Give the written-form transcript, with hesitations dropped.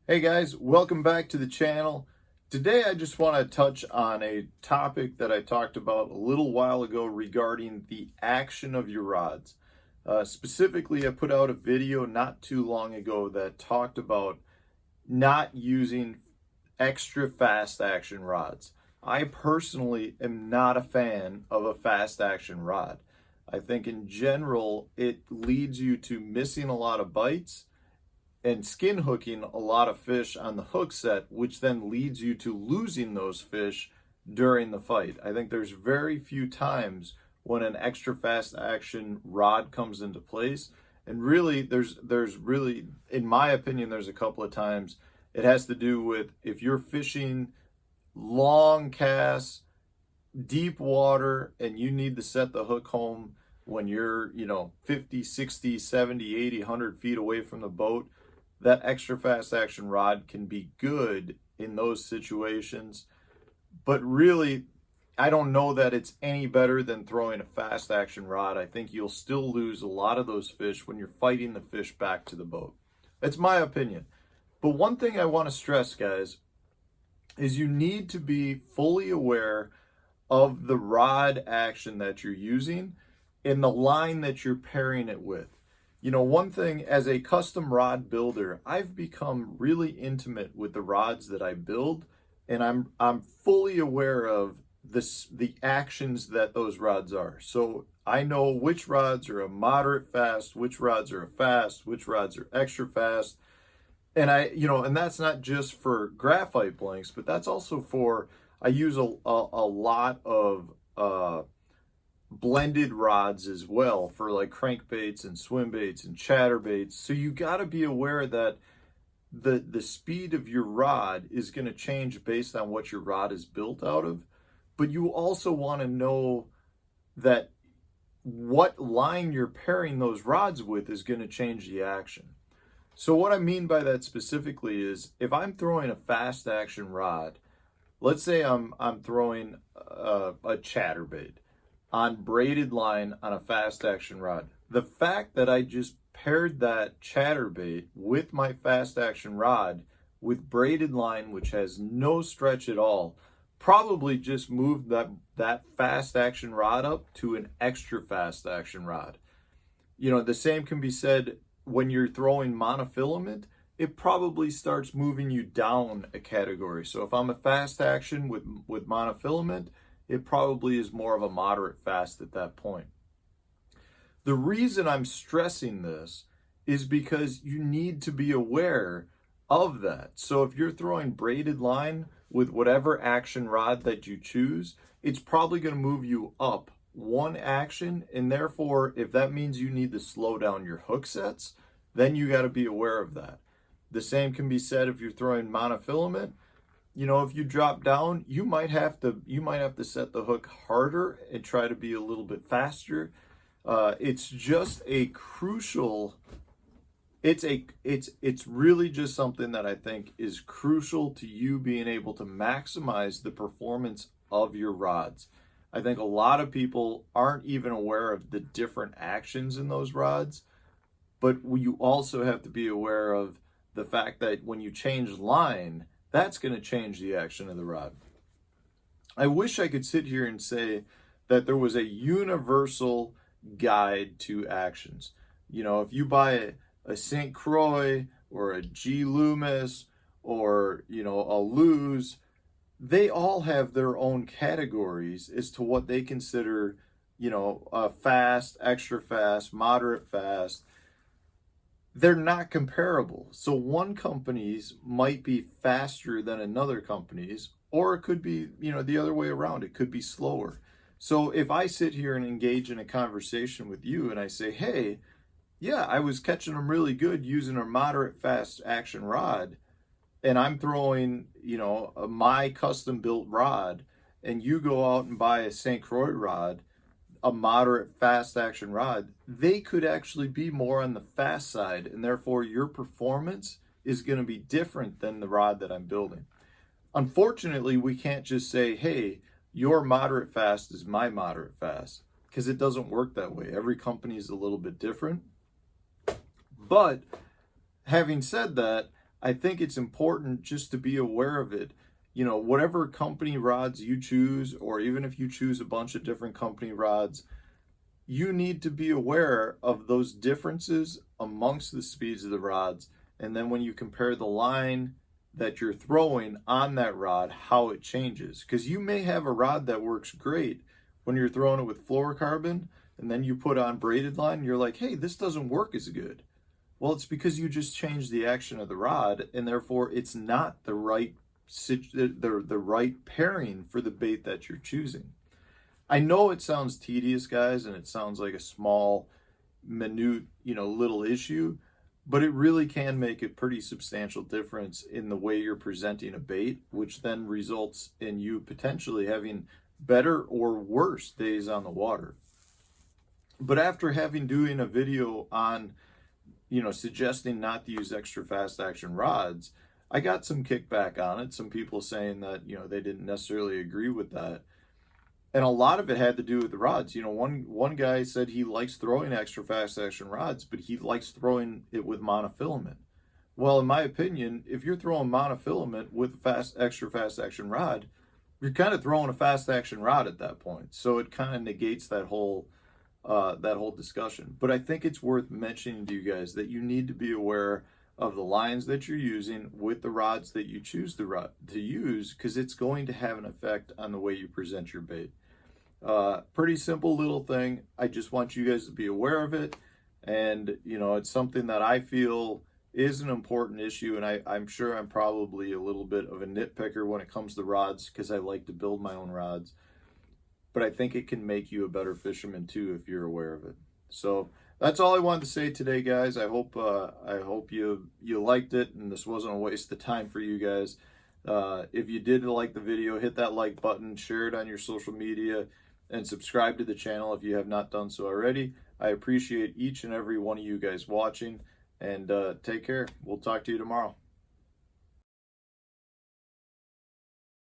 Hey guys, welcome back to the channel. Today I just want to touch on a topic that I talked about a little while ago regarding the action of your rods. Specifically, I put out a video not too long ago that talked about not using extra fast action rods. I personally am not a fan of a fast action rod. I think in general it leads you to missing a lot of bites and skin hooking a lot of fish on the hook set, which then leads you to losing those fish during the fight. I think there's very few times when an extra fast action rod comes into place. And really, there's really, in my opinion, there's a couple of times it has to do with if you're fishing long casts, deep water, and you need to set the hook home when you're, 50, 60, 70, 80, 100 feet away from the boat. That extra fast action rod can be good in those situations, but really, I don't know that it's any better than throwing a fast action rod. I think you'll still lose a lot of those fish when you're fighting the fish back to the boat. That's my opinion. But one thing I want to stress, guys, is you need to be fully aware of the rod action that you're using and the line that you're pairing it with. One thing, as a custom rod builder, I've become really intimate with the rods that I build, and I'm fully aware of the actions that those rods are. So I know which rods are a moderate fast, which rods are a fast, which rods are extra fast. And and that's not just for graphite blanks, but that's also for, I use a lot of blended rods as well for like crankbaits and swim baits and chatterbaits. So you got to be aware that the speed of your rod is going to change based on what your rod is built out of. But you also want to know that what line you're pairing those rods with is going to change the action. So what I mean by that specifically is if I'm throwing a fast action rod, let's say I'm throwing a chatterbait on braided line on a fast action rod. The fact that I just paired that chatterbait with my fast action rod with braided line, which has no stretch at all, probably just moved that fast action rod up to an extra fast action rod. The same can be said when you're throwing monofilament. It probably starts moving you down a category. So if I'm a fast action with monofilament, it probably is more of a moderate fast at that point. The reason I'm stressing this is because you need to be aware of that. So if you're throwing braided line with whatever action rod that you choose, it's probably going to move you up one action. And therefore, if that means you need to slow down your hook sets, then you got to be aware of that. The same can be said if you're throwing monofilament. If you drop down, you might have to set the hook harder and try to be a little bit faster. It's just a crucial. It's really just something that I think is crucial to you being able to maximize the performance of your rods. I think a lot of people aren't even aware of the different actions in those rods, but you also have to be aware of the fact that when you change line, that's going to change the action of the rod. I wish I could sit here and say that there was a universal guide to actions. If you buy a St. Croix or a G. Loomis or, a Luz, they all have their own categories as to what they consider, a fast, extra fast, moderate fast. They're not comparable. So one company's might be faster than another company's, or it could be, the other way around. It could be slower. So if I sit here and engage in a conversation with you and I say, hey, yeah, I was catching them really good using a moderate fast action rod, and I'm throwing, my custom built rod, and you go out and buy a St. Croix rod, a moderate fast action rod, they could actually be more on the fast side, and therefore your performance is going to be different than the rod that I'm building. Unfortunately, we can't just say, hey, your moderate fast is my moderate fast, because it doesn't work that way. Every company is a little bit different. But having said that, I think it's important just to be aware of it. You know, whatever company rods you choose, or even if you choose a bunch of different company rods, you need to be aware of those differences amongst the speeds of the rods. And then when you compare the line that you're throwing on that rod, how it changes. Because you may have a rod that works great when you're throwing it with fluorocarbon, and then you put on braided line, and you're like, hey, this doesn't work as good. Well, it's because you just changed the action of the rod, and therefore it's not the right right pairing for the bait that you're choosing. I know it sounds tedious, guys, and it sounds like a small, minute, little issue, but it really can make a pretty substantial difference in the way you're presenting a bait, which then results in you potentially having better or worse days on the water. But after doing a video on, suggesting not to use extra fast action rods, I got some kickback on it. Some people saying that, they didn't necessarily agree with that. And a lot of it had to do with the rods. One guy said he likes throwing extra fast action rods, but he likes throwing it with monofilament. Well, in my opinion, if you're throwing monofilament with extra fast action rod, you're kind of throwing a fast action rod at that point. So it kind of negates that whole discussion. But I think it's worth mentioning to you guys that you need to be aware of the lines that you're using with the rods that you choose to use, because it's going to have an effect on the way you present your bait. Pretty simple little thing. I just want you guys to be aware of it. And, it's something that I feel is an important issue. And I'm sure I'm probably a little bit of a nitpicker when it comes to rods, because I like to build my own rods. But I think it can make you a better fisherman too if you're aware of it. So that's all I wanted to say today, guys. I hope you liked it, and this wasn't a waste of time for you guys. If you did like the video, hit that like button, share it on your social media, and subscribe to the channel if you have not done so already. I appreciate each and every one of you guys watching, and take care. We'll talk to you tomorrow.